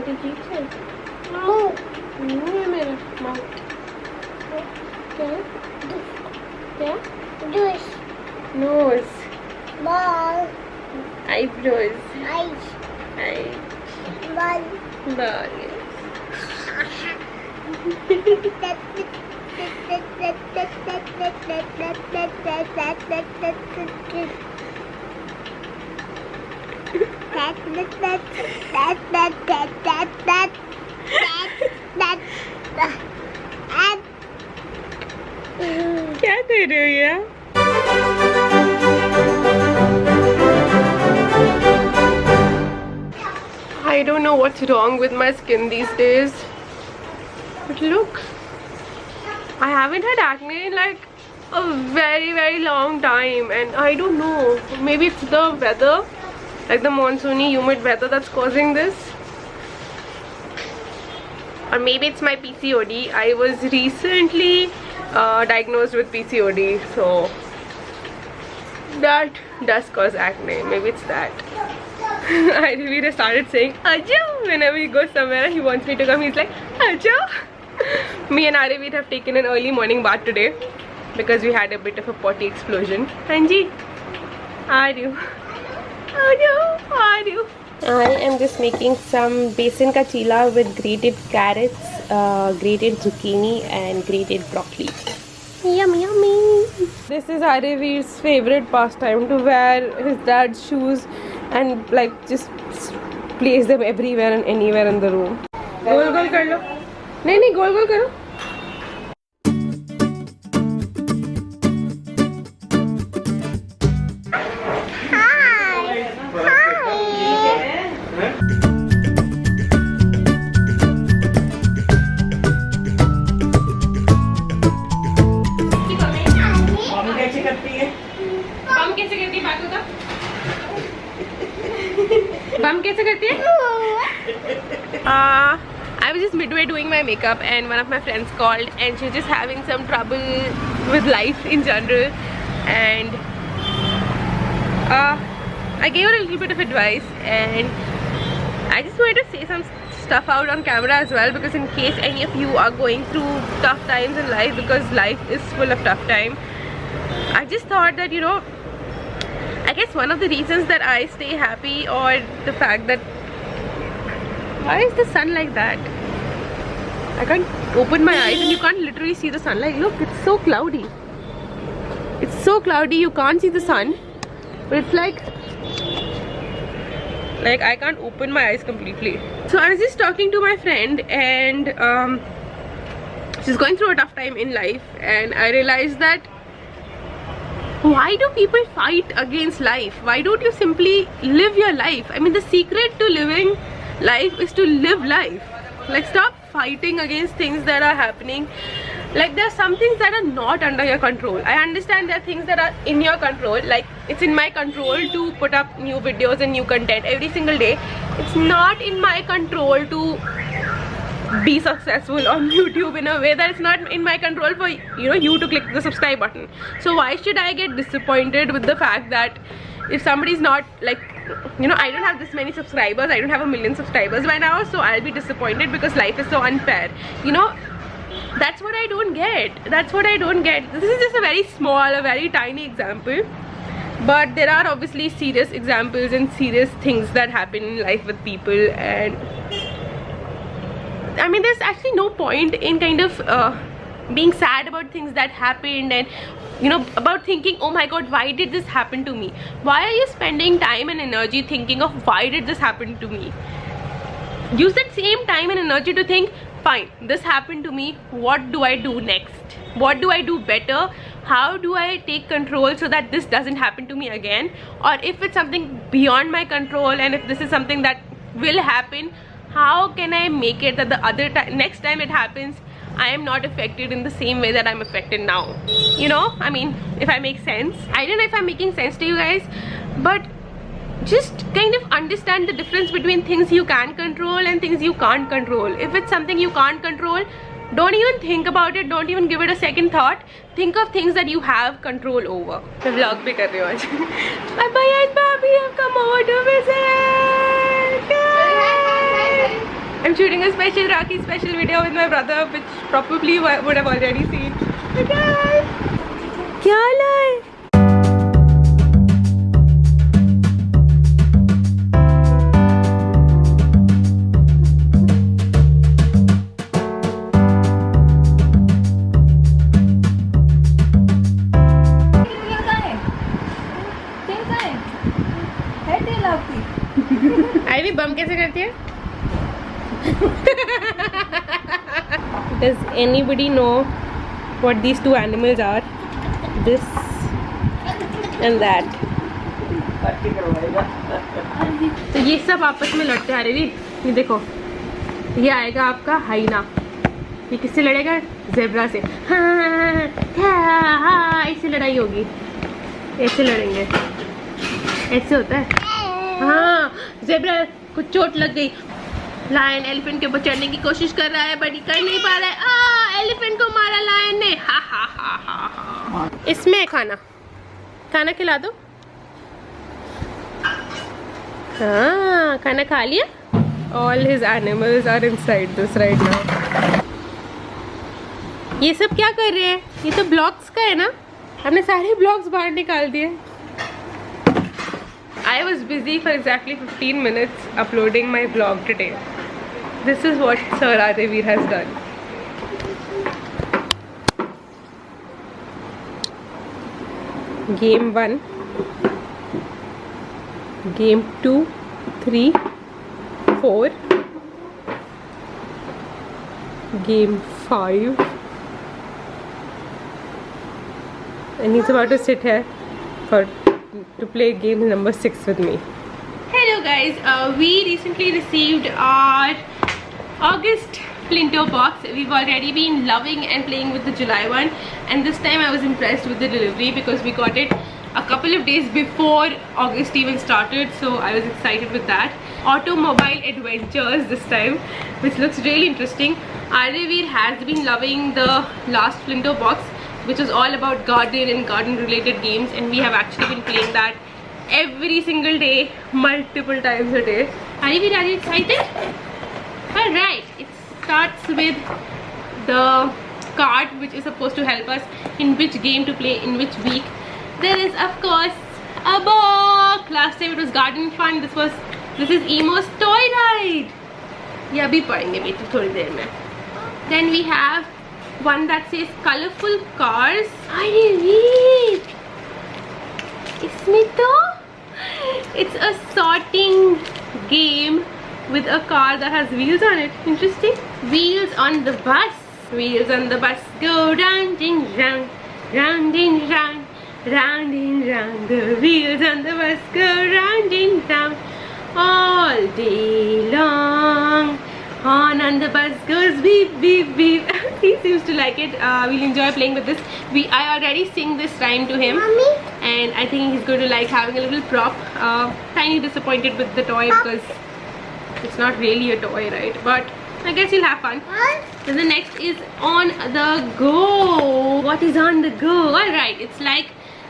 छोटी जीभ से? मुंह है मेरा माउथ। क्या क्या? नोज, आईब्रोज, क्या कर रहे हो यार? I don't know what's wrong with my skin these days. But look, I haven't had acne in like a very long time, and I don't know. Maybe it's the weather, like the monsoony humid weather that's causing this. Or maybe it's my PCOD. I was recently diagnosed with PCOD, so that does cause acne. Maybe it's that. I really started saying Ajo whenever he goes somewhere. He wants me to come. He's like Ajo. Me and Aravid have taken an early morning bath today because we had a bit of a potty explosion. Anji, are you? Are you? I am just making some besan ka chila with grated carrots, grated zucchini and grated broccoli. Yummy, yummy. This is Aravid's favorite pastime, to wear his dad's shoes and like just place them everywhere and anywhere in the room. गोल गोल कर लो. नहीं गोल गोल करो. बम कैसे करती है? I was just midway doing my makeup and one of my friends called and she was just having some trouble with life in general, and I gave her a little bit of advice, and I just wanted to say some stuff out on camera as well, because in case any of you are going through tough times in life, because life is full of tough time, I just thought that, you know, I guess one of the reasons that I stay happy, or the fact that, why is the sun like that? I can't open my eyes and you can't literally see the sun. Like, look, it's so cloudy. It's so cloudy, you can't see the sun, but it's like I can't open my eyes completely. So I was just talking to my friend, and she's going through a tough time in life, and I realized that why do people fight against life? Why don't you simply live your life? I mean, the secret to living life is to live life. Like, stop fighting against things that are happening. Like, there are some things that are not under your control. I understand there are things that are in your control. Like, it's in my control to put up new videos and new content every single day. It's not in my control to be successful on YouTube in a way that it's not in my control for, you know, you to click the subscribe button. So why should I get disappointed with the fact that if somebody's not, like, you know, I don't have this many subscribers, I don't have 1 million subscribers by now, so I'll be disappointed because life is so unfair, you know? That's what I don't get. That's what I don't get. This is just a very small, a very tiny example, but there are obviously serious examples and serious things that happen in life with people, and I mean, there's actually no point in kind of being sad about things that happened, and, you know, about thinking, oh my god, why did this happen to me? Why are you spending time and energy thinking of why did this happen to me? Use that same time and energy to think, fine, this happened to me, what do I do next? What do I do better? How do I take control so that this doesn't happen to me again? Or if it's something beyond my control, and if this is something that will happen, how can I make it that the next time it happens, I am not affected in the same way that I'm affected now? You know, I mean, if I make sense. I don't know if I'm making sense to you guys, but just kind of understand the difference between things you can control and things you can't control. If it's something you can't control, don't even think about it, don't even give it a second thought. Think of things that you have control over. मैं vlog भी कर रही हूँ आज. My bhaiya and bhabhi have come over to visit. I'm shooting a special Rakhi special video with my brother, which probably would have already seen. Okay. क्या लाए? Ivy बम कैसे करती है? Does anybody know what these two animals are? This and that. तो ये सब आपस में लड़ते आ रहे भी। ये देखो, ये आएगा आपका हाइना। ये किससे लड़ेगा? ज़ेब्रा से। हाँ, इससे लड़ाई होगी। ऐसे लड़ेंगे। ऐसे होता है। हाँ, ज़ेब्रा को चोट लग गई। लायन एलिफेंट के ऊपर चढ़ने की कोशिश कर रहा है, बट कर नहीं पा रहा है। एलिफेंट को मारा लायन ने। हा हा हा हा हा। इसमें खाना खिला दो। हाँ, खाना खा लिया। All his animals are inside this right now. ये सब क्या कर रहे हैं? ये तो ब्लॉग्स का है ना? हमने सारे ब्लॉग्स बाहर निकाल दिए। I was busy for exactly 15 minutes uploading my vlog today. This is what Sir Adivir has done. Game 1, Game 2, 3, 4, Game 5, and he's about to sit here to play game number 6 with me. Hello guys, we recently received our August Flinto box. We've already been loving and playing with the July one, and this time I was impressed with the delivery because we got it a couple of days before August even started, so I was excited with that. Automobile Adventures this time, which looks really interesting. Adivir has been loving the last Flinto box, which was all about garden and garden related games, and we have actually been playing that every single day, multiple times a day. Adivir, are you excited? Alright, it starts with the card which is supposed to help us in which game to play in which week. There is of course a book. Last time it was garden fun. This is Emo's toy ride. ये अभी पढ़ेंगे बेटी थोड़ी देर में. Then we have one that says colorful cars. Adivir, इसमें तो it's a sorting game with a car that has wheels on it. Interesting. Wheels on the bus. Wheels on the bus go round and round, round and round, round and round. The wheels on the bus go round and round all day long. Horn on the bus goes beep beep beep. He seems to like it. We'll enjoy playing with this. I already sing this rhyme to him, Mommy? And I think he's going to like having a little prop. Tiny disappointed with the toy because it's not really a toy, right? But I guess he'll have fun. Then the next is on the go. What is on the go? Alright, it's like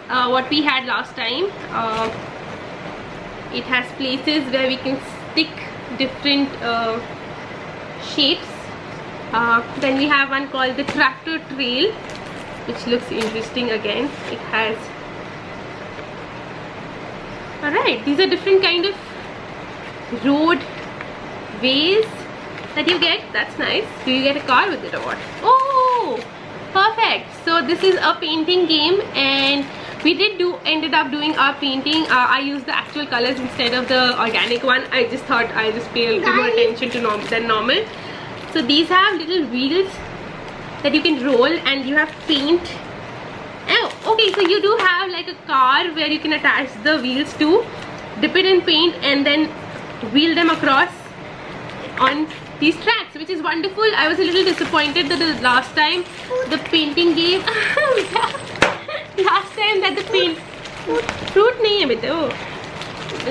what we had last time. It has places where we can stick different shapes. Then we have one called the tractor trail, which looks interesting again. It has, alright, these are different kind of road ways that you get. That's nice. Do you get a car with it or what? Oh, perfect. So this is a painting game, and we ended up doing our painting. I used the actual colors instead of the organic one. I just thought I just pay a little more attention to than normal. So these have little wheels that you can roll, and you have paint. Oh, okay, so you do have like a car where you can attach the wheels to, dip it in paint, and then wheel them across on these tracks, which is wonderful. I was a little disappointed that the last time the painting game last time that the paint fruit nahi hai beta,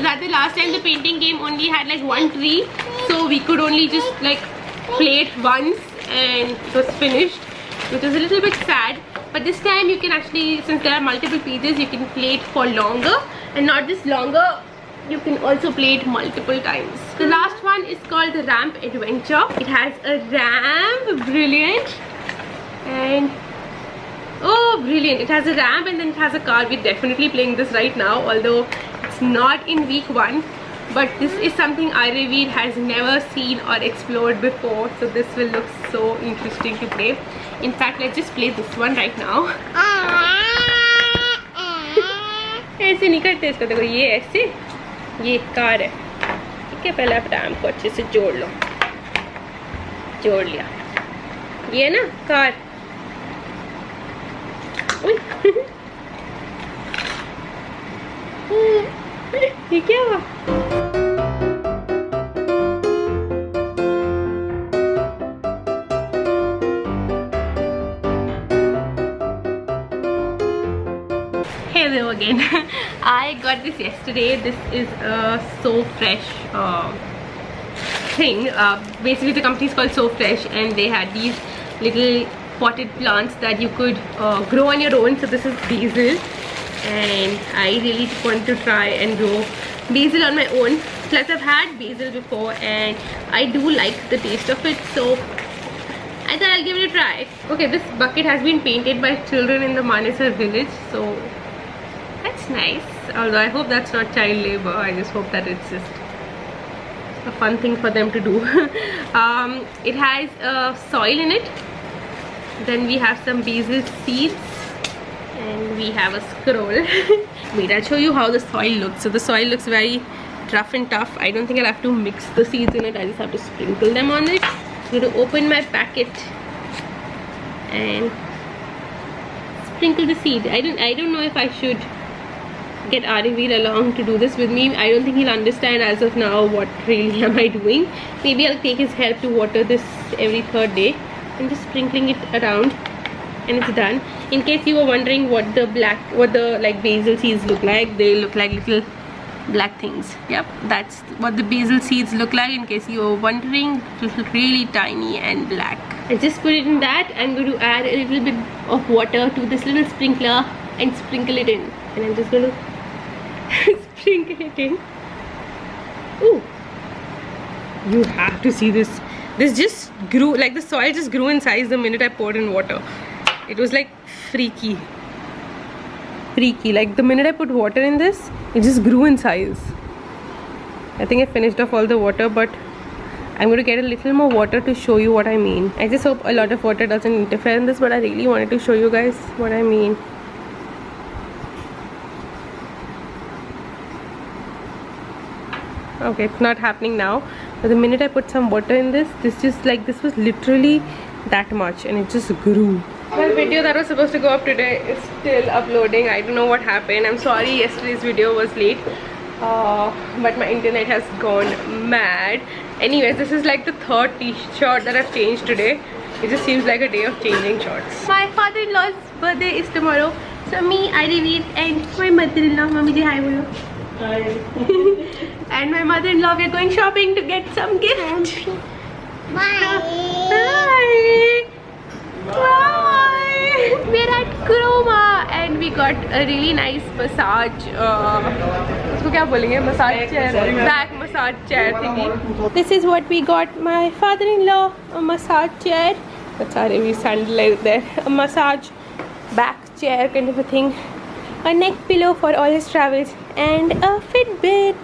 that the last time the painting game only had like one tree, so we could only just like play it once and it was finished, which was a little bit sad. But this time you can actually, since there are multiple pages, you can play it for longer, and not just longer, you can also play it multiple times. The last one is called the Ramp Adventure. It has a ramp, brilliant, and oh brilliant, it has a ramp and then it has a car. We're definitely playing this right now, although it's not in week 1, but this is something Iravir has never seen or explored before, so this will look so interesting to play. In fact, let's just play this one right now. ऐसे नहीं करते इसको, देखो ये ऐसे, ये car है, ठीक है। पहले आप रैम को अच्छे से जोड़ लो, जोड़ लिया, ये ना कार। ये क्या हुआ? Hello again. I got this yesterday. This is a So Fresh thing. Basically the company is called So Fresh and they had these little potted plants that you could grow on your own. So this is basil and I really wanted to try and grow basil on my own. Plus I've had basil before and I do like the taste of it, so I thought I'll give it a try. Okay, this bucket has been painted by children in the Manesar village, so that's nice. Although I hope that's not child labor. I just hope that it's just a fun thing for them to do. It has soil in it. Then we have some basil seeds and we have a scroll. Wait, I'll show you how the soil looks. So the soil looks very rough and tough. I don't think I'll have to mix the seeds in it. I just have to sprinkle them on it. I'm going to open my packet and sprinkle the seed. I don't know if I should get Iravir along to do this with me. I don't think he'll understand as of now what really am I doing. Maybe I'll take his help to water this every 3rd day. I'm just sprinkling it around and it's done. In case you were wondering what the like basil seeds look like, they look like little black things. Yep, that's what the basil seeds look like. In case you were wondering, just really tiny and black. I just put it in that. I'm going to add a little bit of water to this little sprinkler and sprinkle it in. And I'm just going to sprinkle it in. Ooh, you have to see this. This just grew, like the soil just grew in size the minute I poured in water. It was like freaky. Like the minute I put water in this, it just grew in size. I think I finished off all the water, but I'm going to get a little more water to show you what I mean. I just hope a lot of water doesn't interfere in this, but I really wanted to show you guys what I mean. Okay, it's not happening now, but the minute I put some water in this was literally that much and it just grew. The video that was supposed to go up today is still uploading. I don't know what happened. I'm sorry yesterday's video was late, but my internet has gone mad. Anyways, this is like the 3rd t-shirt that I've changed today. It just seems like a day of changing shorts. My father-in-law's birthday is tomorrow, so me, Iravir, and my mother-in-law, Mummy ji hi bolo. Hi. And my mother-in-law, we're going shopping to get some gifts. Bye. Bye. Bye. We're at Croma and we got a really nice massage. Usko kya bolenge? Massage chair, back massage chair thingy. This is what we got. My father-in-law, a massage chair. That's how we sandalize there. A massage back chair kind of a thing. A neck pillow for all his travels and a Fitbit.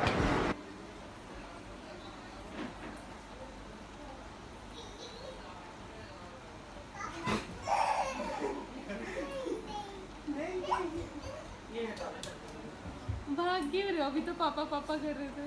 भाग क्यों रहे हो? अभी तो पापा पापा कर रहे थे.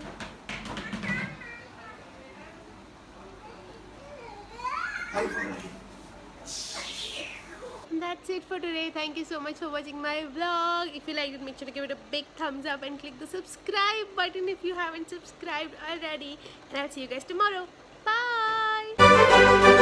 That's it for today. Thank you so much for watching my vlog. If you liked it, make sure to give it a big thumbs up and click the subscribe button if you haven't subscribed already. And I'll see you guys tomorrow. Bye.